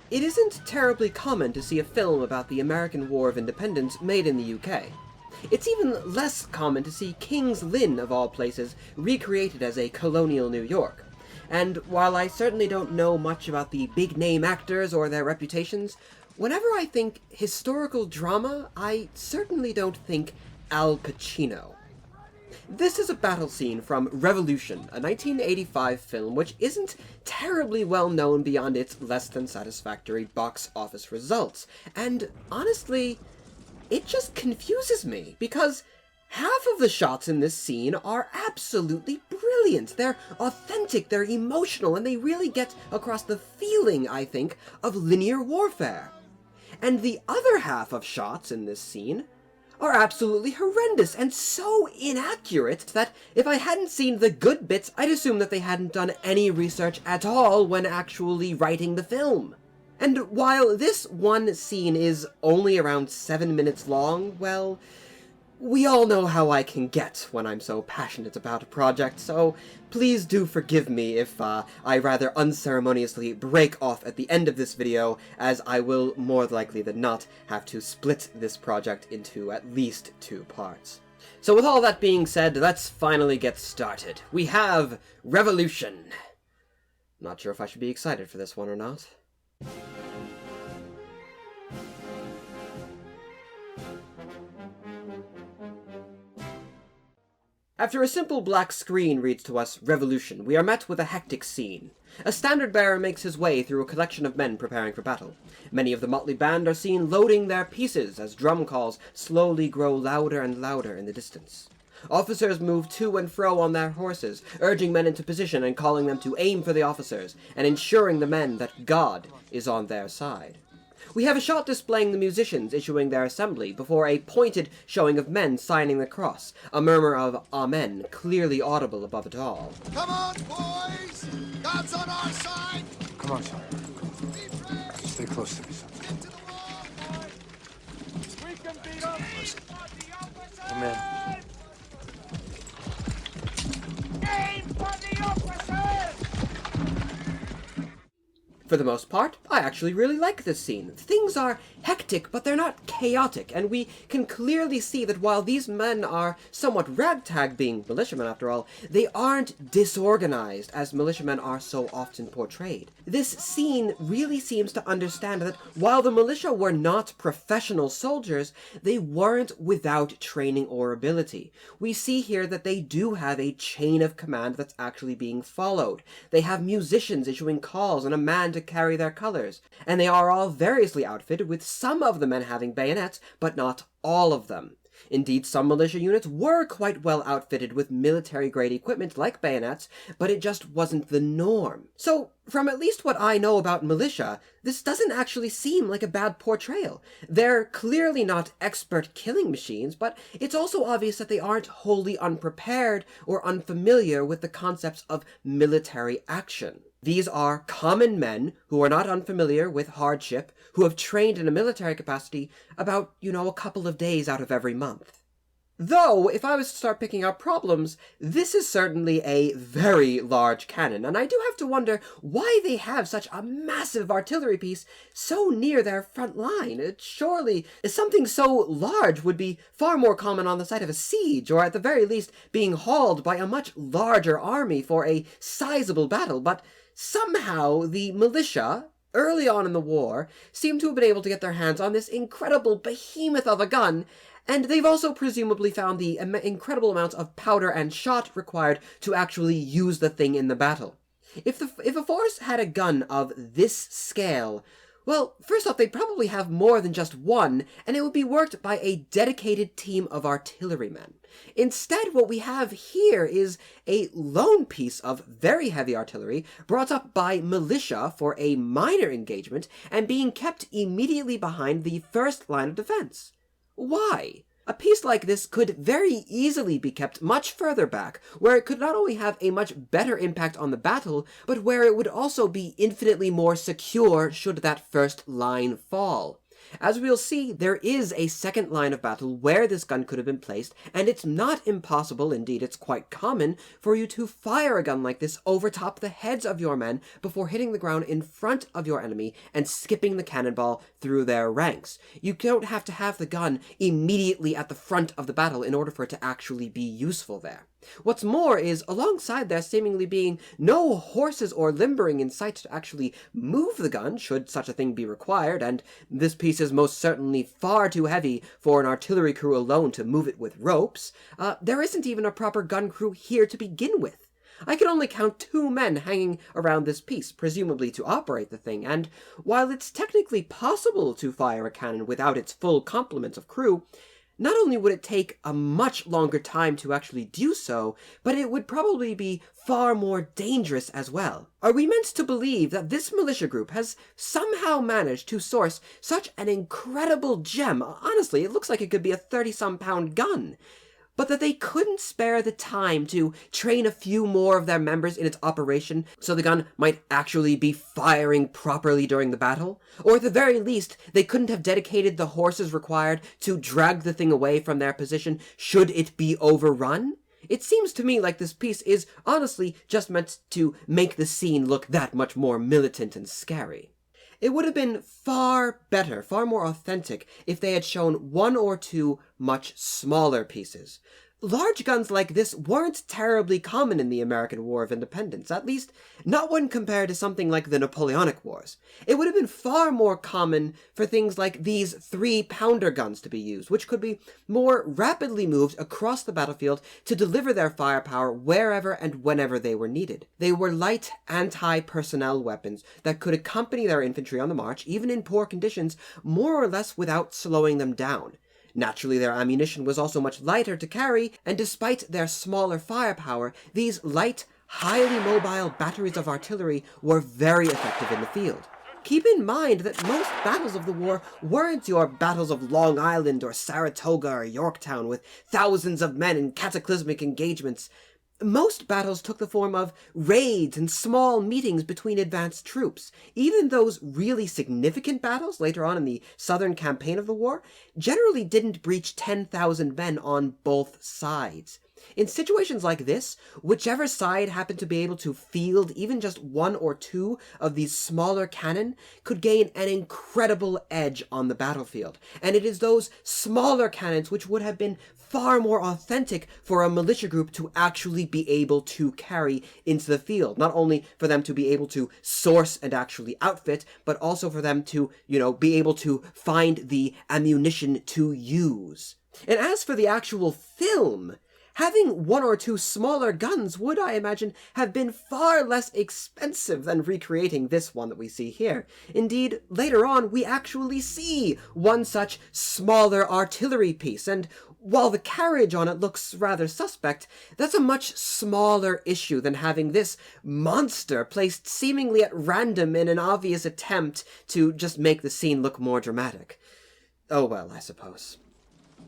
It isn't terribly common to see a film about the American War of Independence made in the UK. It's even less common to see King's Lynn, of all places, recreated as a colonial New York. And while I certainly don't know much about the big-name actors or their reputations, whenever I think historical drama, I certainly don't think Al Pacino. This is a battle scene from Revolution, a 1985 film which isn't terribly well known beyond its less than satisfactory box office results, and honestly, it just confuses me, because half of the shots in this scene are absolutely brilliant. They're authentic, they're emotional, and they really get across the feeling, I think, of linear warfare. And the other half of shots in this scene are absolutely horrendous and so inaccurate that if I hadn't seen the good bits, I'd assume that they hadn't done any research at all when actually writing the film. And while this one scene is only around 7 minutes long, well, we all know how I can get when I'm so passionate about a project, so please do forgive me if I rather unceremoniously break off at the end of this video, as I will more likely than not have to split this project into at least 2 parts. So with all that being said, let's finally get started. We have Revolution. Not sure if I should be excited for this one or not. After a simple black screen reads to us Revolution, we are met with a hectic scene. A standard bearer makes his way through a collection of men preparing for battle. Many of the motley band are seen loading their pieces as drum calls slowly grow louder and louder in the distance. Officers move to and fro on their horses, urging men into position and calling them to aim for the officers, and ensuring the men that God is on their side. We have a shot displaying the musicians issuing their assembly before a pointed showing of men signing the cross, a murmur of Amen clearly audible above it all. Come on, boys! God's on our side! Come on, son. Stay close to me, son. Get to the wall, boys! We can beat up! Come in. Aim for the officers! For the most part, I actually really like this scene. Things are hectic, but they're not chaotic, and we can clearly see that while these men are somewhat ragtag, being militiamen after all, they aren't disorganized as militiamen are so often portrayed. This scene really seems to understand that while the militia were not professional soldiers, they weren't without training or ability. We see here that they do have a chain of command that's actually being followed. They have musicians issuing calls and a man to carry their colors, and they are all variously outfitted, with some of the men having bayonets, but not all of them. Indeed, some militia units were quite well outfitted with military-grade equipment like bayonets, but it just wasn't the norm. So, from at least what I know about militia, this doesn't actually seem like a bad portrayal. They're clearly not expert killing machines, but it's also obvious that they aren't wholly unprepared or unfamiliar with the concepts of military action. These are common men who are not unfamiliar with hardship, who have trained in a military capacity about, a couple of days out of every month. Though, if I was to start picking out problems, this is certainly a very large cannon, and I do have to wonder why they have such a massive artillery piece so near their front line. Surely, something so large would be far more common on the site of a siege, or at the very least being hauled by a much larger army for a sizable battle, but somehow the militia, early on in the war, seem to have been able to get their hands on this incredible behemoth of a gun, and they've also presumably found the incredible amounts of powder and shot required to actually use the thing in the battle. If a force had a gun of this scale, well, first off, they'd probably have more than just one, and it would be worked by a dedicated team of artillerymen. Instead, what we have here is a lone piece of very heavy artillery brought up by militia for a minor engagement and being kept immediately behind the first line of defense. Why? A piece like this could very easily be kept much further back, where it could not only have a much better impact on the battle, but where it would also be infinitely more secure should that first line fall. As we'll see, there is a second line of battle where this gun could have been placed, and it's not impossible, indeed it's quite common, for you to fire a gun like this over top the heads of your men before hitting the ground in front of your enemy and skipping the cannonball through their ranks. You don't have to have the gun immediately at the front of the battle in order for it to actually be useful there. What's more is, alongside there seemingly being no horses or limbering in sight to actually move the gun, should such a thing be required, and this piece is most certainly far too heavy for an artillery crew alone to move it with ropes, there isn't even a proper gun crew here to begin with. I can only count 2 men hanging around this piece, presumably to operate the thing, and while it's technically possible to fire a cannon without its full complement of crew, not only would it take a much longer time to actually do so, but it would probably be far more dangerous as well. Are we meant to believe that this militia group has somehow managed to source such an incredible gem? Honestly, it looks like it could be a 30-some pound gun. But that they couldn't spare the time to train a few more of their members in its operation so the gun might actually be firing properly during the battle? Or at the very least, they couldn't have dedicated the horses required to drag the thing away from their position should it be overrun? It seems to me like this piece is honestly just meant to make the scene look that much more militant and scary. It would have been far better, far more authentic, if they had shown 1 or 2 much smaller pieces. Large guns like this weren't terribly common in the American War of Independence, at least not when compared to something like the Napoleonic Wars. It would have been far more common for things like these 3-pounder guns to be used, which could be more rapidly moved across the battlefield to deliver their firepower wherever and whenever they were needed. They were light anti-personnel weapons that could accompany their infantry on the march, even in poor conditions, more or less without slowing them down. Naturally, their ammunition was also much lighter to carry, and despite their smaller firepower, these light, highly mobile batteries of artillery were very effective in the field. Keep in mind that most battles of the war weren't your battles of Long Island or Saratoga or Yorktown with thousands of men in cataclysmic engagements. Most battles took the form of raids and small meetings between advanced troops. Even those really significant battles later on in the southern campaign of the war generally didn't breach 10,000 men on both sides. In situations like this, whichever side happened to be able to field even just 1 or 2 of these smaller cannon could gain an incredible edge on the battlefield. And it is those smaller cannons which would have been far more authentic for a militia group to actually be able to carry into the field. Not only for them to be able to source and actually outfit, but also for them to, be able to find the ammunition to use. And as for the actual film, having 1 or 2 smaller guns would, I imagine, have been far less expensive than recreating this one that we see here. Indeed, later on, we actually see one such smaller artillery piece, and while the carriage on it looks rather suspect, that's a much smaller issue than having this monster placed seemingly at random in an obvious attempt to just make the scene look more dramatic. Oh well, I suppose.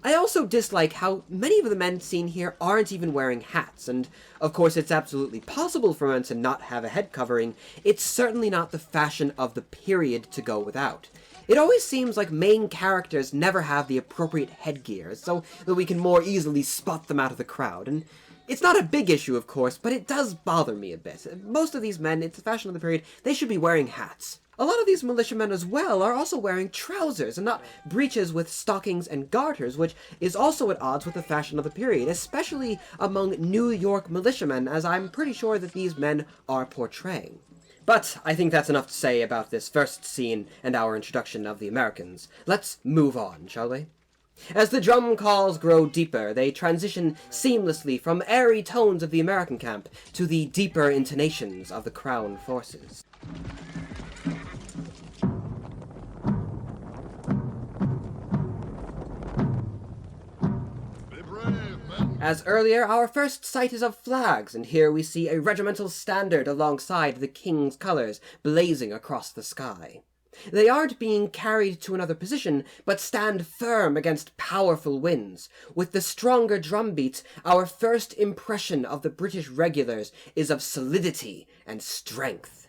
I also dislike how many of the men seen here aren't even wearing hats, and of course it's absolutely possible for men to not have a head covering. It's certainly not the fashion of the period to go without. It always seems like main characters never have the appropriate headgear, so that we can more easily spot them out of the crowd, and it's not a big issue, of course, but it does bother me a bit. Most of these men, it's the fashion of the period, they should be wearing hats. A lot of these militiamen as well are also wearing trousers and not breeches with stockings and garters, which is also at odds with the fashion of the period, especially among New York militiamen, as I'm pretty sure that these men are portraying. But I think that's enough to say about this first scene and our introduction of the Americans. Let's move on, shall we? As the drum calls grow deeper, they transition seamlessly from airy tones of the American camp to the deeper intonations of the Crown forces. As earlier, our first sight is of flags, and here we see a regimental standard alongside the king's colours blazing across the sky. They aren't being carried to another position, but stand firm against powerful winds. With the stronger drum beats, our first impression of the British regulars is of solidity and strength.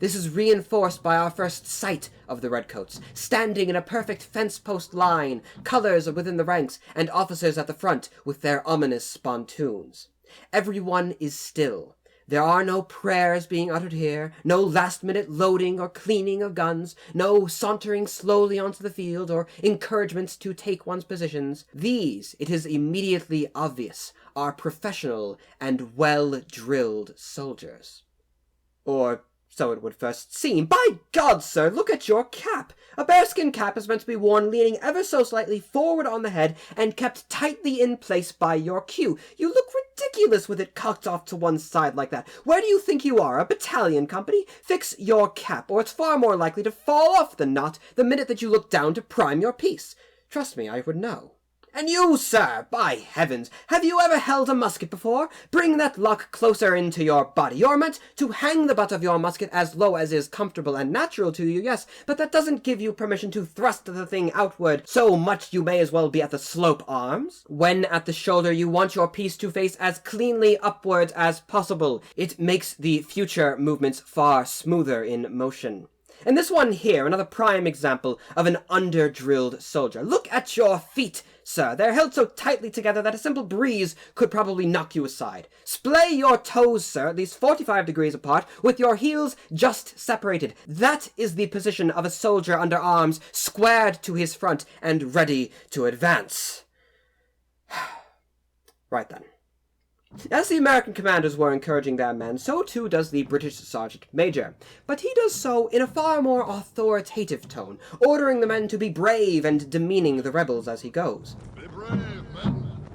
This is reinforced by our first sight of the redcoats, standing in a perfect fence-post line, colours within the ranks, and officers at the front with their ominous spontoons. Everyone is still. There are no prayers being uttered here, no last-minute loading or cleaning of guns, no sauntering slowly onto the field, or encouragements to take one's positions. These, it is immediately obvious, are professional and well-drilled soldiers. Or so it would first seem. By God, sir, look at your cap! A bearskin cap is meant to be worn leaning ever so slightly forward on the head and kept tightly in place by your queue. You look ridiculous with it cocked off to one side like that. Where do you think you are, a battalion company? Fix your cap, or it's far more likely to fall off than not the minute that you look down to prime your piece. Trust me, I would know. And you, sir, by heavens, have you ever held a musket before? Bring that lock closer into your body. You're meant to hang the butt of your musket as low as is comfortable and natural to you, yes, but that doesn't give you permission to thrust the thing outward so much you may as well be at the slope arms. When at the shoulder, you want your piece to face as cleanly upwards as possible. It makes the future movements far smoother in motion. And this one here, another prime example of an under-drilled soldier. Look at your feet, sir. They're held so tightly together that a simple breeze could probably knock you aside. Splay your toes, sir, at least 45 degrees apart, with your heels just separated. That is the position of a soldier under arms, squared to his front and ready to advance. Right then. As the American commanders were encouraging their men, so too does the British Sergeant Major. But he does so in a far more authoritative tone, ordering the men to be brave and demeaning the rebels as he goes. Be brave, men.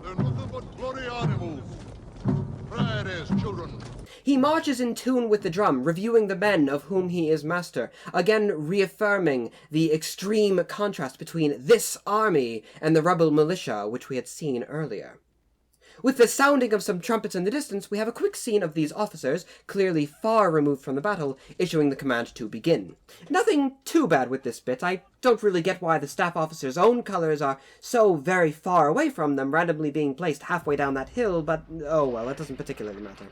They're nothing but bloody animals. Pride as children. He marches in tune with the drum, reviewing the men of whom he is master, again reaffirming the extreme contrast between this army and the rebel militia which we had seen earlier. With the sounding of some trumpets in the distance, we have a quick scene of these officers, clearly far removed from the battle, issuing the command to begin. Nothing too bad with this bit. I don't really get why the staff officers' own colours are so very far away from them, randomly being placed halfway down that hill, but oh well, it doesn't particularly matter.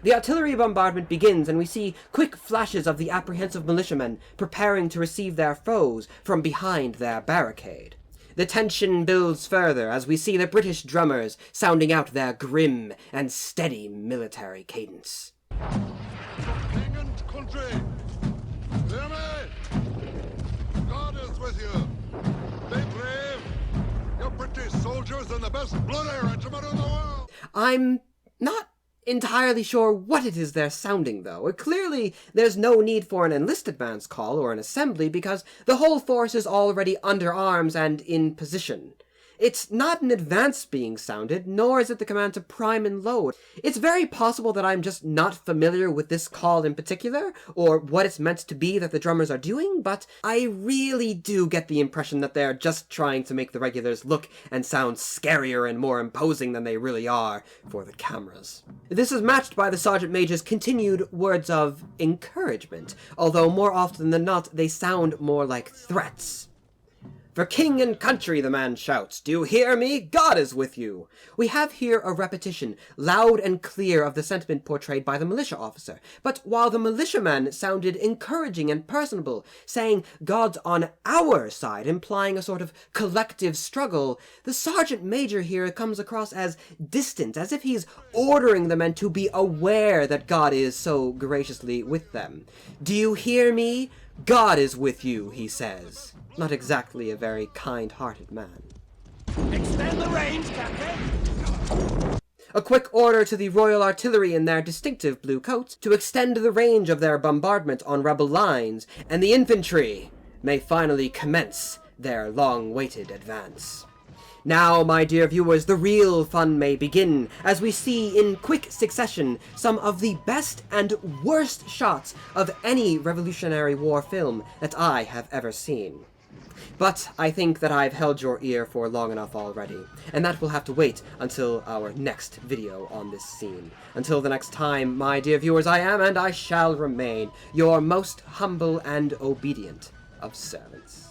The artillery bombardment begins, and we see quick flashes of the apprehensive militiamen preparing to receive their foes from behind their barricade. The tension builds further as we see the British drummers sounding out their grim and steady military cadence. King and country, hear me! God is with you. Be brave. Your British soldiers are the best bloody regiment in the world. I'm not entirely sure what it is they're sounding, though. Clearly, there's no need for an enlisted man's call or an assembly because the whole force is already under arms and in position. It's not an advance being sounded, nor is it the command to prime and load. It's very possible that I'm just not familiar with this call in particular, or what it's meant to be that the drummers are doing, but I really do get the impression that they're just trying to make the regulars look and sound scarier and more imposing than they really are for the cameras. This is matched by the Sergeant Major's continued words of encouragement, although more often than not they sound more like threats. "For king and country," the man shouts. "Do you hear me? God is with you." We have here a repetition, loud and clear, of the sentiment portrayed by the militia officer. But while the militiaman sounded encouraging and personable, saying God's on our side, implying a sort of collective struggle, the sergeant major here comes across as distant, as if he's ordering the men to be aware that God is so graciously with them. "Do you hear me? God is with you," he says. Not exactly a very kind-hearted man. Extend the range, Captain! A quick order to the Royal Artillery in their distinctive blue coats to extend the range of their bombardment on rebel lines, and the infantry may finally commence their long-awaited advance. Now, my dear viewers, the real fun may begin, as we see in quick succession some of the best and worst shots of any Revolutionary War film that I have ever seen. But I think that I've held your ear for long enough already, and that will have to wait until our next video on this scene. Until the next time, my dear viewers, I am and I shall remain your most humble and obedient of servants.